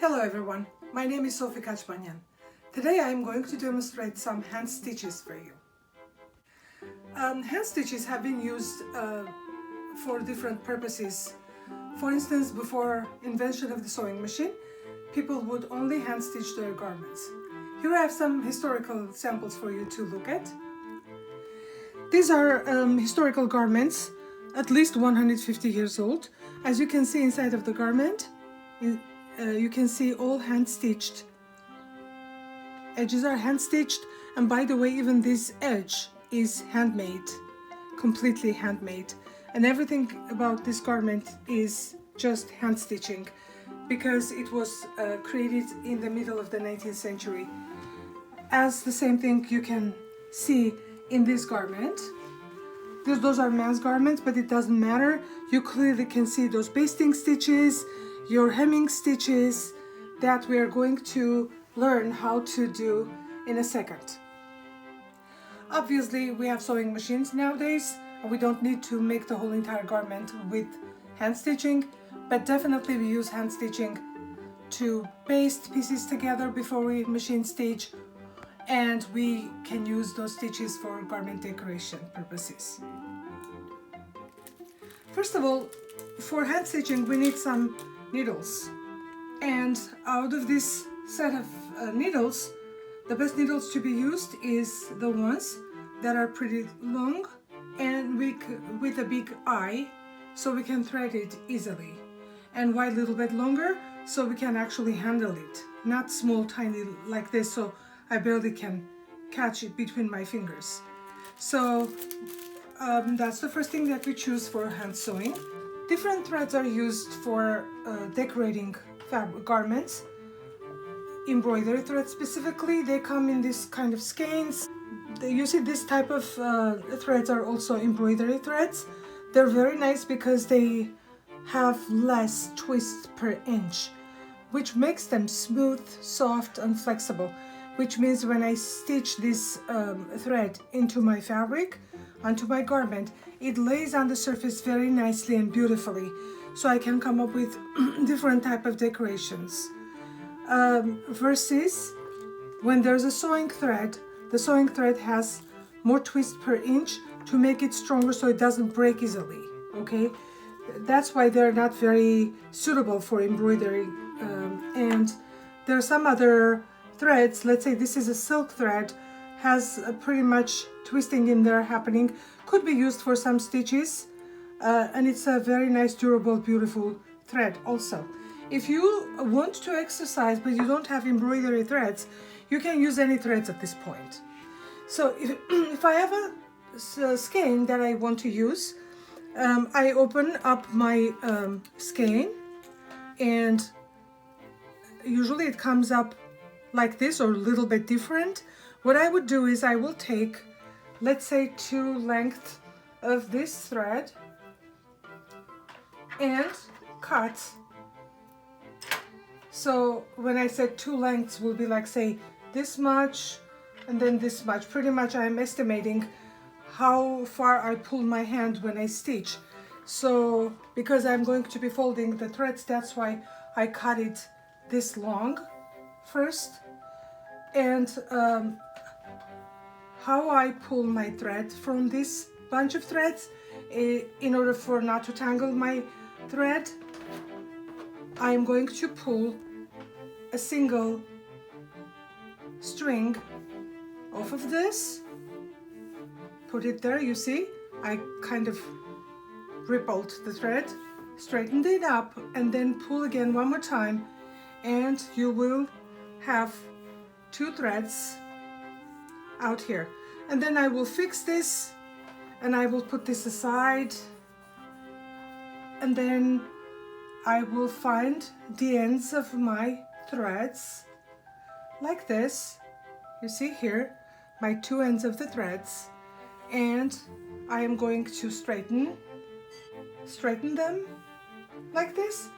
Hello everyone, my name is Sofi. Today I am going to demonstrate some hand stitches for you. Hand stitches have been used for different purposes. For instance, before invention of the sewing machine, people would only hand stitch their garments. Here I have some historical samples for you to look at. These are historical garments, at least 150 years old. As you can see inside of the garment, you can see all hand stitched. Edges are hand stitched, and by the way, even this edge is handmade, completely handmade. And everything about this garment is just hand stitching because it was created in the middle of the 19th century. As the same thing you can see in this garment. Those are men's garments, but it doesn't matter. You clearly can see those basting stitches, your hemming stitches that we are going to learn how to do in a second. Obviously, we have sewing machines nowadays, and we don't need to make the whole entire garment with hand stitching, but definitely we use hand stitching to baste pieces together before we machine stitch, and we can use those stitches for garment decoration purposes. First of all, for hand stitching we need some needles, and out of this set of needles, the best needles to be used is the ones that are pretty long and with a big eye, so we can thread it easily, and wide a little bit longer so we can actually handle it, not small tiny like this so I barely can catch it between my fingers. So that's the first thing that we choose for hand sewing. Different threads are used for decorating fabric garments. Embroidery threads specifically, they come in this kind of skeins. You see this type of threads are also embroidery threads. They're very nice because they have less twists per inch, which makes them smooth, soft and flexible, which means when I stitch this thread into my fabric, onto my garment, it lays on the surface very nicely and beautifully, so I can come up with different type of decorations. Versus when there's a sewing thread, the sewing thread has more twist per inch to make it stronger so it doesn't break easily, okay? That's why they're not very suitable for embroidery. And there are some other threads, let's say this is a silk thread, has pretty much twisting in there happening, could be used for some stitches, and it's a very nice, durable, beautiful thread also. If you want to exercise but you don't have embroidery threads, you can use any threads at this point. So if I have a skein that I want to use, I open up my skein, and usually it comes up like this or a little bit different. What I would do is I will take, let's say, 2 lengths of this thread and cut. So when I said 2 lengths will be like, say, this much and then this much. Pretty much I'm estimating how far I pull my hand when I stitch. So because I'm going to be folding the threads, that's why I cut it this long first. And how I pull my thread from this bunch of threads, in order for not to tangle my thread, I am going to pull a single string off of this, put it there. You see, I kind of rippled the thread, straightened it up, and then pull again one more time, and you will have 2 threads out here. And then I will fix this, and I will put this aside, and then I will find the ends of my threads like this. You see here my 2 ends of the threads, and I am going to straighten them like this.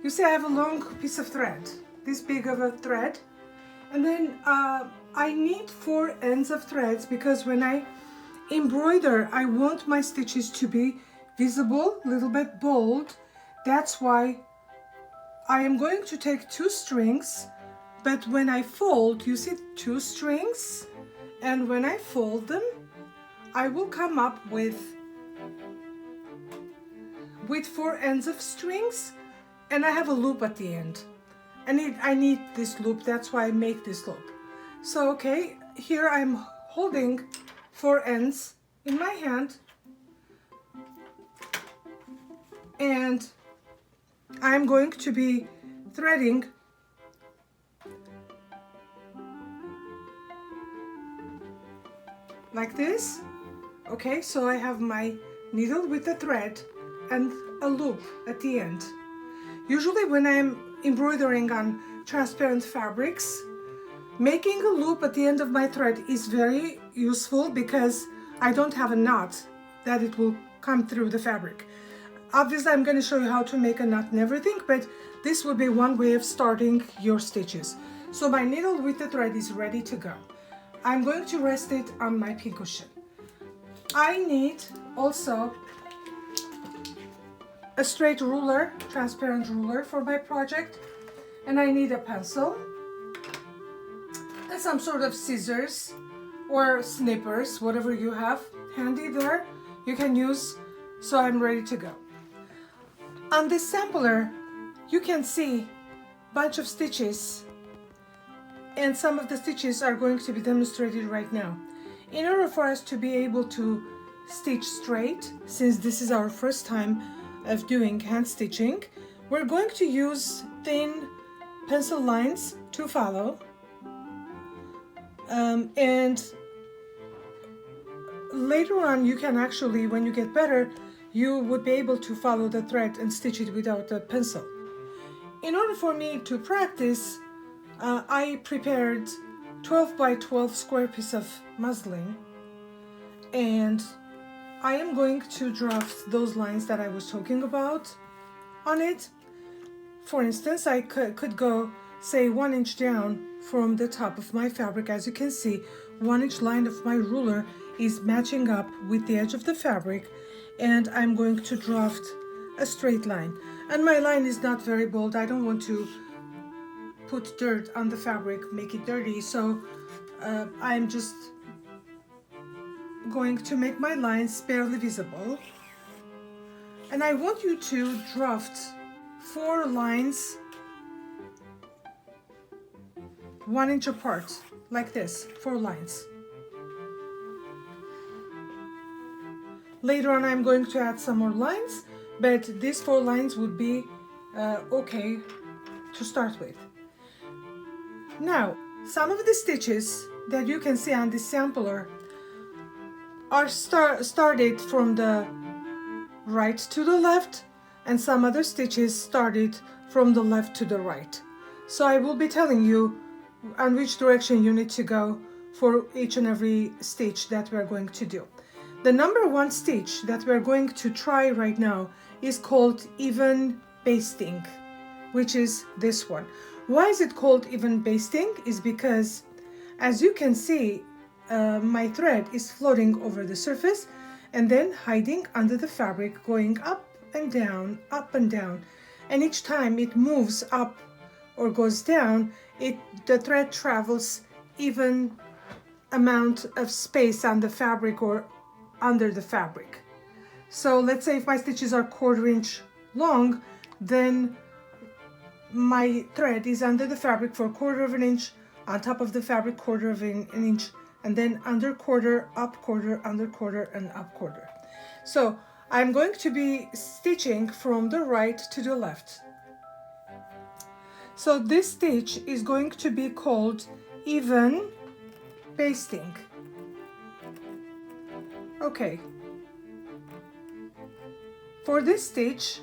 You see I have a long piece of thread, this big of a thread, and then I need 4 ends of threads because when I embroider I want my stitches to be visible, a little bit bold. That's why I am going to take 2 strings, but when I fold, you see 2 strings, and when I fold them, I will come up with 4 ends of strings, and I have a loop at the end. I need this loop, that's why I make this loop. So okay, here I'm holding 4 ends in my hand, and I'm going to be threading like this. Okay, so I have my needle with the thread and a loop at the end. Usually when I'm embroidering on transparent fabrics, making a loop at the end of my thread is very useful because I don't have a knot that it will come through the fabric. Obviously I'm going to show you how to make a knot and everything, but this would be one way of starting your stitches. So my needle with the thread is ready to go. I'm going to rest it on my pincushion. I need also a straight ruler, transparent ruler for my project, and I need a pencil and some sort of scissors or snippers, whatever you have handy there, you can use. So I'm ready to go. On this sampler, you can see a bunch of stitches, and some of the stitches are going to be demonstrated right now. In order for us to be able to stitch straight, since this is our first time of doing hand stitching, we're going to use thin pencil lines to follow, and later on you can actually, when you get better, you would be able to follow the thread and stitch it without a pencil. In order for me to practice, I prepared 12 by 12 square piece of muslin, and I am going to draft those lines that I was talking about on it. For instance, I could go, say, 1 inch down from the top of my fabric. As you can see, 1 inch line of my ruler is matching up with the edge of the fabric, and I'm going to draft a straight line. And my line is not very bold. I don't want to put dirt on the fabric, make it dirty, so I'm just going to make my lines barely visible. And I want you to draft 4 lines 1 inch apart, like this, 4 lines. Later on I'm going to add some more lines, but these 4 lines would be okay to start with. Now, some of the stitches that you can see on this sampler are started from the right to the left, and some other stitches started from the left to the right. So I will be telling you on which direction you need to go for each and every stitch that we're going to do. The number 1 stitch that we're going to try right now is called even basting, which is this one. Why is it called even basting? Is because, as you can see, my thread is floating over the surface and then hiding under the fabric, going up and down, up and down. And each time it moves up or goes down, the thread travels even amount of space on the fabric or under the fabric. So let's say if my stitches are 1/4 inch long, then my thread is under the fabric for 1/4 of an inch, on top of the fabric 1/4 of an inch, and then under 1/4, up 1/4, under 1/4, and up 1/4. So I'm going to be stitching from the right to the left. So this stitch is going to be called even basting. Okay. For this stitch,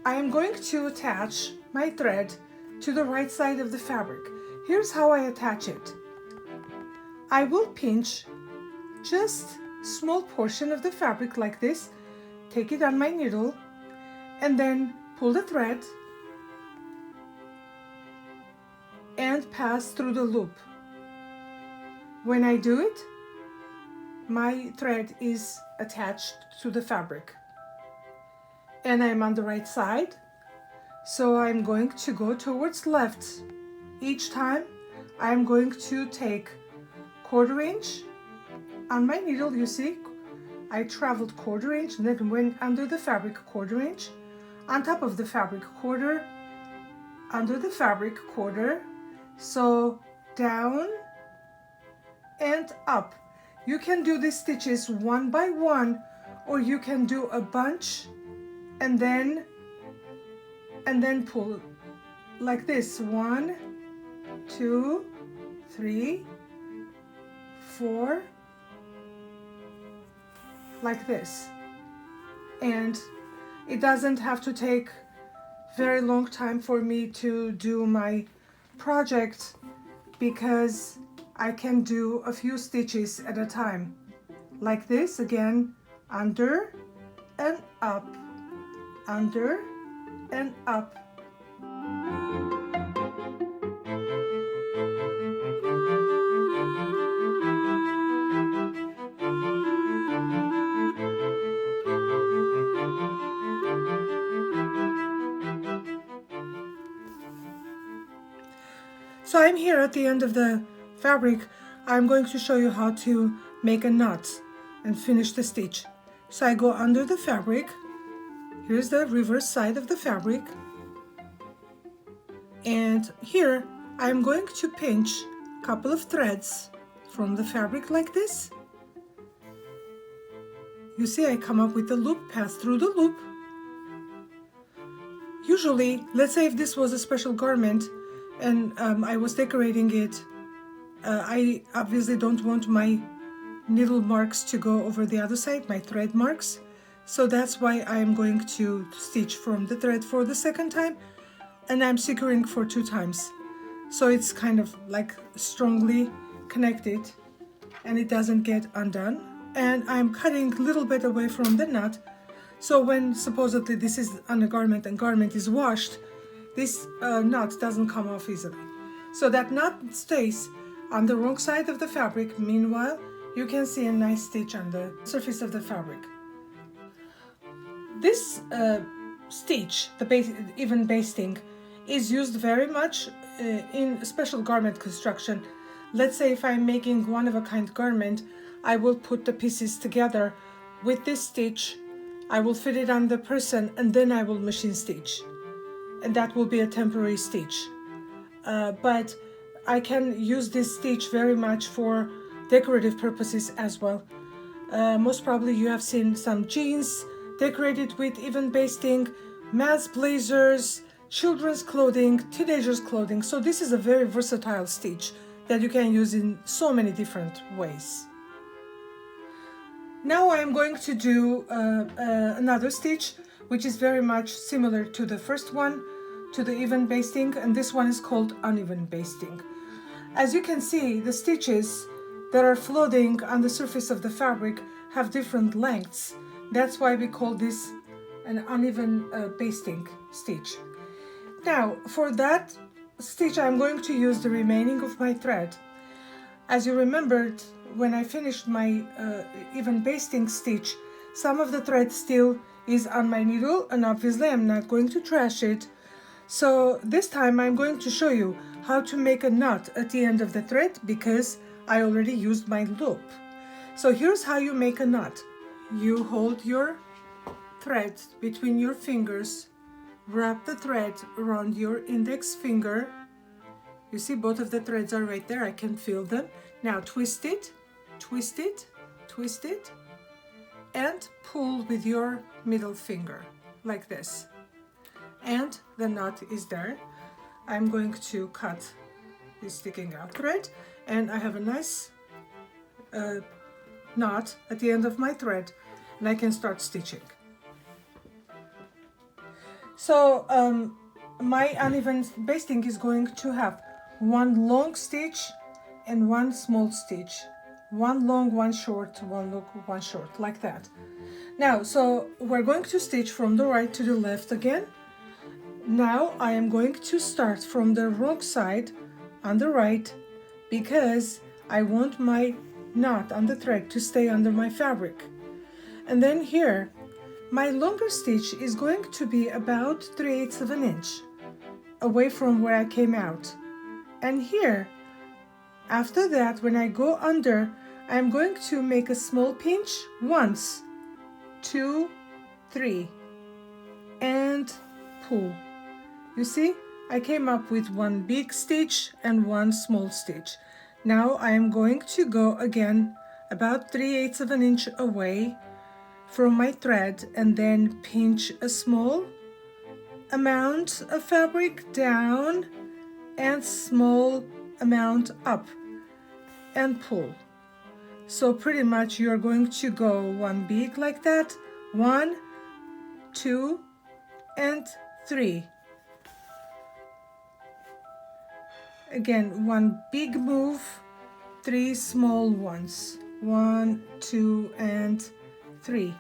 I am going to attach my thread to the right side of the fabric. Here's how I attach it. I will pinch just a small portion of the fabric like this, take it on my needle, and then pull the thread and pass through the loop. When I do it, my thread is attached to the fabric, and I'm on the right side. So I'm going to go towards left. Each time I'm going to take 1/4 inch on my needle. You see, I traveled 1/4 inch and then went under the fabric 1/4 inch, on top of the fabric 1/4, under the fabric 1/4, so down and up. You can do these stitches one by one, or you can do a bunch and then pull like this. 1, 2, 3, 4, like this. And it doesn't have to take very long time for me to do my project, because I can do a few stitches at a time like this. Again, under and up, under and up. So I'm here at the end of the fabric. I'm going to show you how to make a knot and finish the stitch. So I go under the fabric. Here's the reverse side of the fabric. And here I'm going to pinch a couple of threads from the fabric like this. You see, I come up with the loop, pass through the loop. Usually, let's say if this was a special garment and I was decorating it, I obviously don't want my needle marks to go over the other side, my thread marks. So that's why I'm going to stitch from the thread for the second time, and I'm securing for 2 times. So it's kind of like strongly connected and it doesn't get undone. And I'm cutting a little bit away from the knot. So when supposedly this is on a garment and garment is washed, this knot doesn't come off easily. So that knot stays on the wrong side of the fabric. Meanwhile, you can see a nice stitch on the surface of the fabric. This stitch, the even basting, is used very much in special garment construction. Let's say if I'm making one-of-a-kind garment, I will put the pieces together with this stitch. I will fit it on the person and then I will machine stitch. And that will be a temporary stitch. But I can use this stitch very much for decorative purposes as well. Most probably you have seen some jeans decorated with even basting, men's blazers, children's clothing, teenagers clothing. So this is a very versatile stitch that you can use in so many different ways. Now I'm going to do another stitch which is very much similar to the first one, to the even basting, and this one is called uneven basting. As you can see, the stitches that are floating on the surface of the fabric have different lengths. That's why we call this an uneven basting stitch. Now for that stitch I'm going to use the remaining of my thread. As you remembered, when I finished my even basting stitch, some of the thread still is on my needle, and obviously I'm not going to trash it. So this time I'm going to show you how to make a knot at the end of the thread, because I already used my loop. So here's how you make a knot. You hold your thread between your fingers, wrap the thread around your index finger. You see both of the threads are right there, I can feel them. Now twist it, twist it, twist it, and pull with your middle finger like this. And the knot is there. I'm going to cut this sticking out thread, and I have a nice knot at the end of my thread, and I can start stitching. So my uneven basting is going to have one long stitch and one small stitch, one long, one short, one long, one short, like that. Now, so we're going to stitch from the right to the left again. Now I am going to start from the wrong side on the right, because I want my knot on the thread to stay under my fabric. And then here, my longer stitch is going to be about 3/8 of an inch away from where I came out. And here, after that, when I go under, I'm going to make a small pinch once, 2, 3, and pull. You see, I came up with one big stitch and one small stitch. Now I am going to go again about 3/8 of an inch away from my thread and then pinch a small amount of fabric down and small amount up and pull. So pretty much you're going to go one big like that, 1, 2, and 3. Again, one big move, 3 small ones, 1, 2, and 3.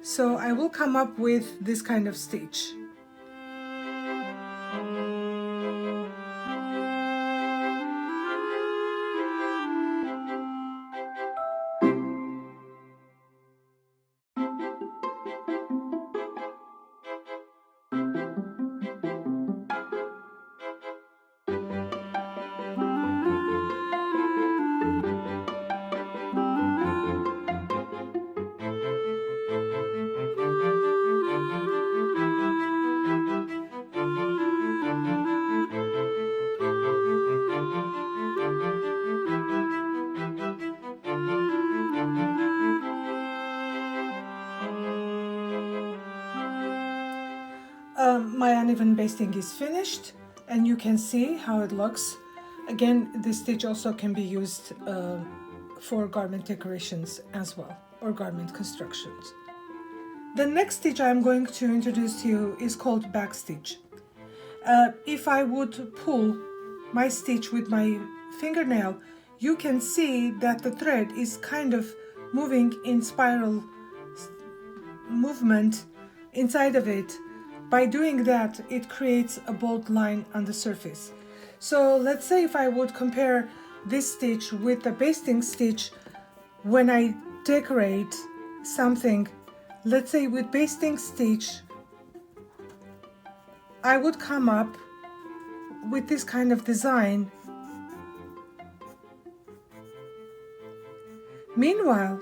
So I will come up with this kind of stitch. My uneven basting is finished, and you can see how it looks. Again, this stitch also can be used for garment decorations as well, or garment constructions. The next stitch I'm going to introduce to you is called Backstitch. If I would pull my stitch with my fingernail, you can see that the thread is kind of moving in spiral movement inside of it. By doing that, it creates a bold line on the surface. So let's say if I would compare this stitch with the basting stitch when I decorate something, let's say with basting stitch, I would come up with this kind of design. Meanwhile,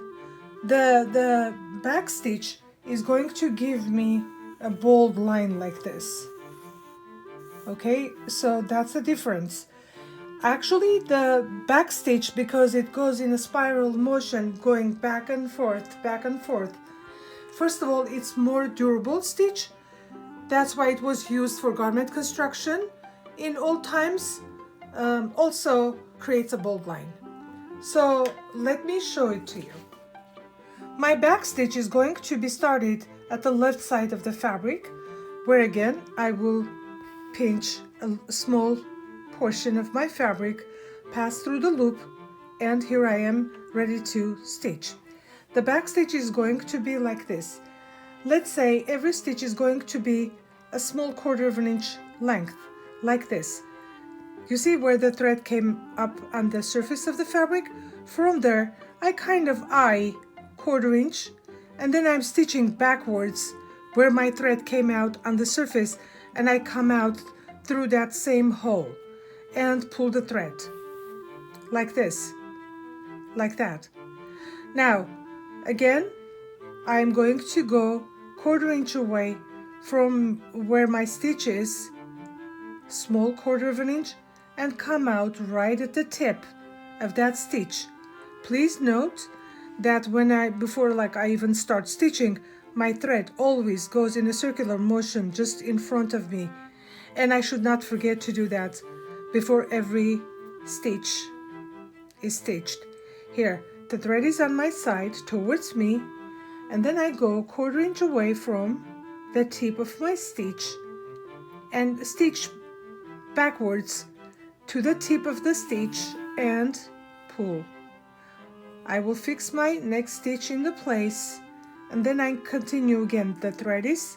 the back stitch is going to give me a bold line like this. Okay, so that's the difference. Actually, the back stitch, because it goes in a spiral motion going back and forth, first of all, it's more durable stitch. That's why it was used for garment construction in old times. Also creates a bold line. So let me show it to you. My back stitch is going to be started at the left side of the fabric, where again I will pinch a small portion of my fabric, pass through the loop, and here I am ready to stitch. The back stitch is going to be like this. Let's say every stitch is going to be a small 1/4 of an inch length, like this. You see where the thread came up on the surface of the fabric? From there, I kind of eye 1/4 inch, and then I'm stitching backwards where my thread came out on the surface, and I come out through that same hole and pull the thread like this, like that. Now again, I'm going to go 1/4 inch away from where my stitch is, small 1/4 of an inch, and come out right at the tip of that stitch. Please note that before I even start stitching, my thread always goes in a circular motion just in front of me, and I should not forget to do that before every stitch is stitched. Here, the thread is on my side towards me, and then I go 1/4 inch away from the tip of my stitch and stitch backwards to the tip of the stitch and pull. I will fix my next stitch in the place, and then I continue again. The thread is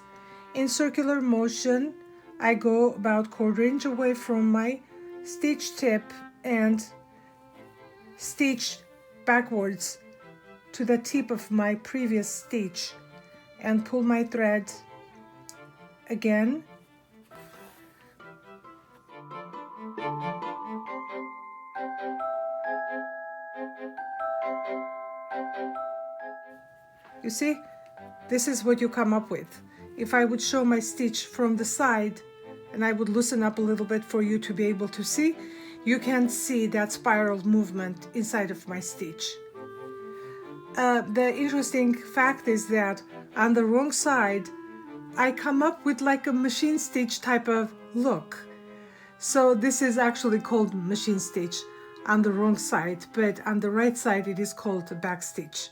in circular motion. I go about 1/4 inch away from my stitch tip and stitch backwards to the tip of my previous stitch and pull my thread again. You see, this is what you come up with. If I would show my stitch from the side and I would loosen up a little bit for you to be able to see, you can see that spiral movement inside of my stitch. The interesting fact is that on the wrong side, I come up with like a machine stitch type of look. So this is actually called machine stitch on the wrong side, but on the right side it is called a backstitch.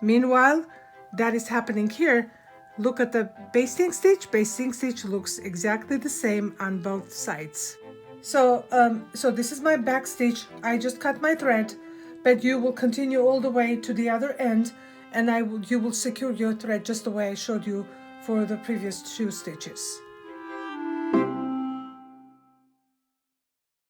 Meanwhile, that is happening here. Look at the basting stitch. Basting stitch looks exactly the same on both sides. So this is my back stitch. I just cut my thread, but you will continue all the way to the other end, and you will secure your thread just the way I showed you for the previous 2 stitches.